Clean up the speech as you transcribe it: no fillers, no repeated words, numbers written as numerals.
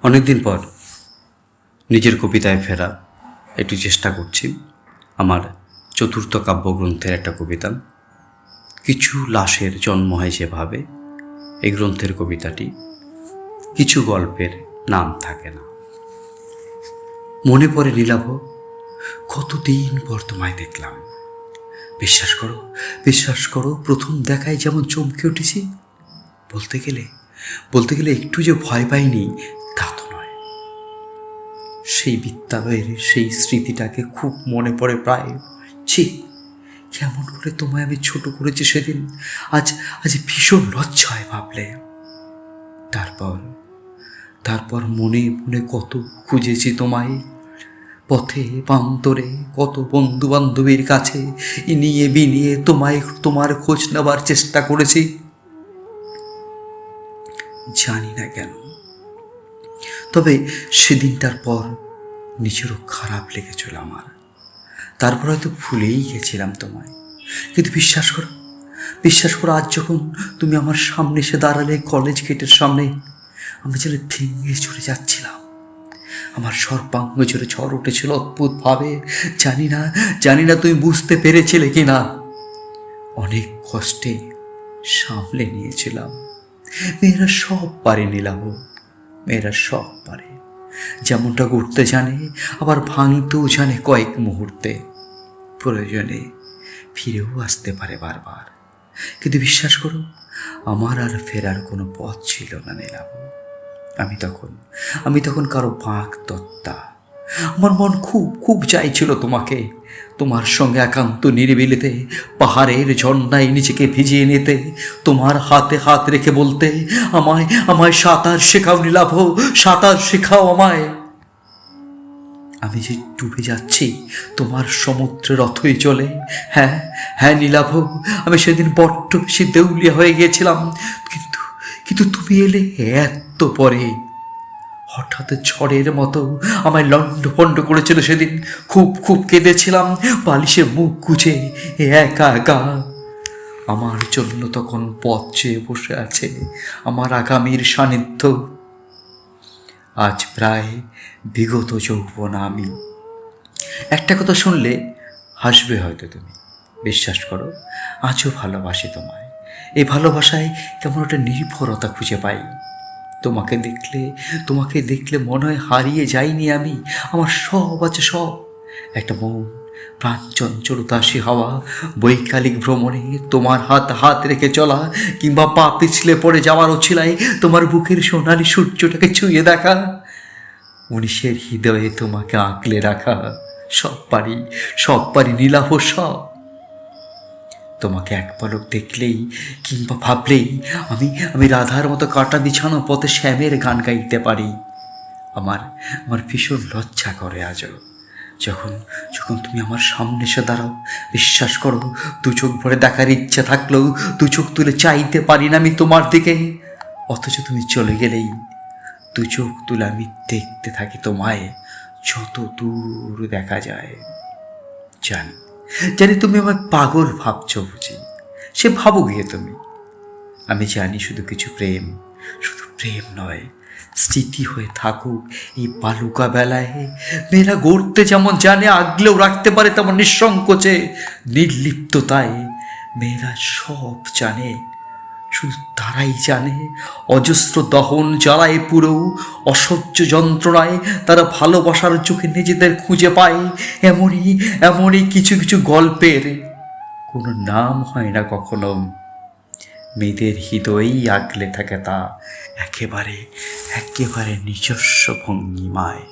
অনেকদিন পর নিজের কবিতায় ফেরা একটু চেষ্টা করছি। আমার চতুর্থ কাব্যগ্রন্থের একটা কবিতা, কিছু লাশের জন্ম হয় যেভাবে। এই গ্রন্থের কবিতাটি, কিছু গল্পের নাম থাকে না। মনে পড়ে নীলাভ, কতদিন পর তোমায় দেখলাম। বিশ্বাস করো প্রথম দেখায় যেমন চমকে উঠেছি। বলতে গেলে একটু যে ভয় পাইনি তা তো নয়। সেই বিদ্যালয়ের সেই স্মৃতিটাকে খুব মনে পড়ে প্রায়। ছি, কেমন করে তোমায় আমি ছোট করেছি সেদিন। আজ ভীষণ লজ্জা হয় ভাবলে। তারপর মনে মনে কত খুঁজেছি তোমায়, পথে প্রান্তরে কত বন্ধু বান্ধবীর কাছে ইনিয়ে বিনিয়ে তোমার খোঁজ নেবার চেষ্টা করেছি। জানি না কেন, তবে সেদিনটার পর নিজেরও খারাপ লেগেছিল আমার। তারপর হয়তো ভুলেই গেছিলাম তোমায়। কিন্তু বিশ্বাস করো আজ যখন তুমি আমার সামনে এসে দাঁড়ালে কলেজ গেটের সামনে, আমি যেন ভেঙে চলে যাচ্ছিলাম। আমার সর্বাঙ্গ জুড়ে ঝড় উঠেছিল অদ্ভুতভাবে। জানি না তুমি বুঝতে পেরেছিলে কি না। অনেক কষ্টে সামলে নিয়েছিলাম। মেয়েরা সব পারে নীলাভ, মেয়েরা সব পারে। যেমনটা করতে জানে, আবার ভাঙতেও জানে কয়েক মুহূর্তে। প্রয়োজনে ফিরেও আসতে পারে বারবার। কিন্তু বিশ্বাস করো, আমার আর ফেরার কোনো পথ ছিল না নীলাভ। আমি তখন কারো বাঁক তত্ত্বা। আমার মন খুব চাইছিল তোমার সঙ্গে একান্ত নিরিবিলিতে পাহাড়ের ঝর্ণায় নিজেকে ভিজিয়ে নিতে, তোমার হাতে হাত রেখে বলতে, আমায় সাঁতার শেখাও নীলাভ, সাঁতার শেখাও আমায়। আমি যে ডুবে যাচ্ছি তোমার সমুদ্রের অথই চলে। হ্যাঁ নীলাভ, আমি সেদিন বড্ড বেশি দেউলিয়া হয়ে গিয়েছিলাম। কিন্তু তুমি এলে এত পরে। হঠাৎ ঝড়ের মতো আমায় লণ্ডভণ্ড করেছিল সেদিন। খুব কেঁদেছিলাম বালিশে মুখ গুজে একা একা। আমার জন্য তখন পথ চেয়ে বসে আছে আমার আগামীর সান্নিধ্য। আজ প্রায় বিগত যৌবন আমি। একটা কথা শুনলে হাসবে হয়তো তুমি। বিশ্বাস করো, আজও ভালোবাসি তোমায়। এই ভালোবাসায় কেমন একটা নির্ভরতা খুঁজে পাই। তোমাকে দেখলে মনে হয় হারিয়ে যাইনি আমি। আমার সব আছে, সব। একটা মন, প্রাণ চঞ্চল উদাসী হাওয়া, বৈকালিক ভ্রমণে তোমার হাত রেখে চলা, কিংবা পা পিছলে পড়ে যাওয়ার অছিলায় তোমার বুকের সোনালি সূর্যটাকে ছুঁয়ে দেখা, মনীষের হৃদয়ে তোমাকে আঁকলে রাখা। সব পারি নীলাভ, সব। তোমাকে এক পলক দেখলেই কিংবা ভাবলেই আমি রাধার মতো কাঁটা বিছানো পথে শ্যামের গান গাইতে পারি। আমার ভীষণ লজ্জা করে আজও, যখন তুমি আমার সামনে এসে দাঁড়াও। বিশ্বাস করো, দু চোখ ভরে দেখার ইচ্ছা থাকলেও দু চোখ তুলে চাইতে পারি না আমি তোমার দিকে। অথচ তুমি চলে গেলেই দু চোখ তুলে আমি দেখতে থাকি তোমায়, যত দূর দেখা যায়। জানি তুমি আমায় পাগল ভাবছ বুঝি। সে ভাবো গিয়ে তুমি। আমি জানি শুধু প্রেম নয়, স্মৃতি হয়ে থাকুক এই বালুকা বেলায়। মেয়েরা গড়তে যেমন জানে, আগলেও রাখতে পারে তেমন নিঃসংকোচে, নির্লিপ্ততায়। মেয়েরা সব জানে, শুধু তারাই জানে অজস্র দহন জ্বালায় পুরো অসহ্য যন্ত্রণায় তারা ভালোবাসার চোখে নিজেদের খুঁজে পায়। এমনই কিছু গল্পের কোনো নাম হয় না কখনো। মেয়েদের হৃদয়েই আগলে থাকে তা একেবারে নিজস্ব ভঙ্গিমায়।